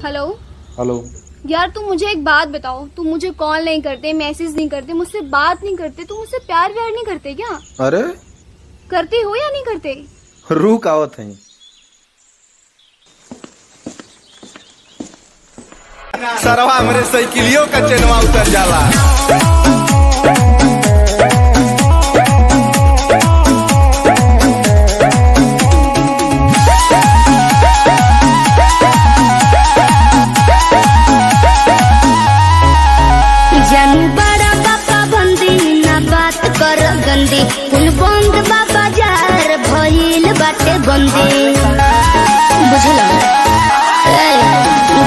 Hello hello यार, तुम मुझे एक बात बताओ। तुम मुझे कॉल नहीं करते, मैसेज नहीं करते, मुझसे बात नहीं करते, तुम मुझसे प्यार व्यार नहीं करते क्या? अरे करते हो या नहीं करते? रुक आवत है। सरवा हमरे साइकिलियों का चेनवा उतर जाला। गंदी कुल बंद बाबा जार भइल बाटे बंदी बुझल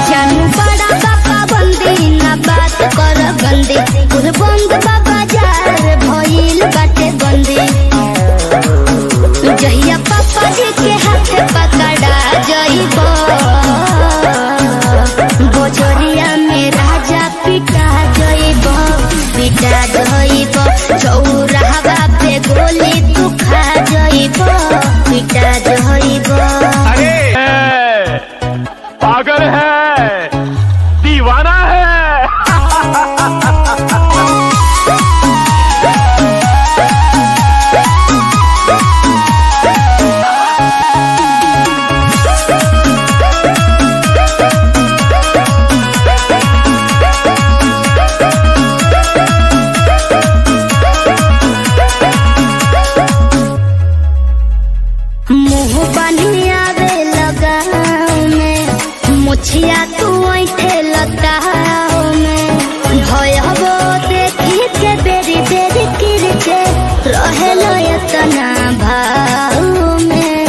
जानू बड़ा बाबा बंदी ना बात कर गंदी कुल बंद बाबा जार भइल बाटे बंदी जहिया पापा जी के हाथ पकड़ा जइबो बोझरिया में राजा पिटा जइबो चौराहा पे गोली तू खा जइबो पिटा जइबो। अरे पागल है, दीवाना है। मुछिया तू ऐठे लताओ में भयबो देखी के बेरी बेरी किरचे रहेलो इतना भाव में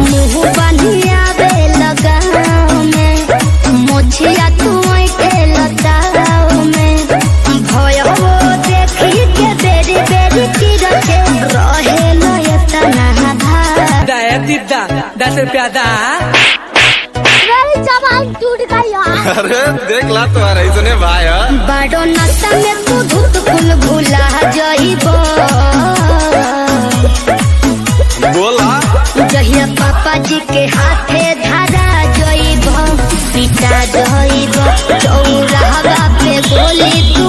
मुँह बनिया बे लगाओ में मुछिया तू ऐठे लताओ में भयबो देखी के बेरी बेरी किरचे रहेलो इतना दीदा 10 रुपया दा। टूट गया। अरे देख ला तुम्हारा इसने भाई बड़ो नशा में तू धुत कुल भूला जइबो बोला जहिया पापा जी के हाथे धरा जइबो पिटा जइबो चौराहा पे गोली तू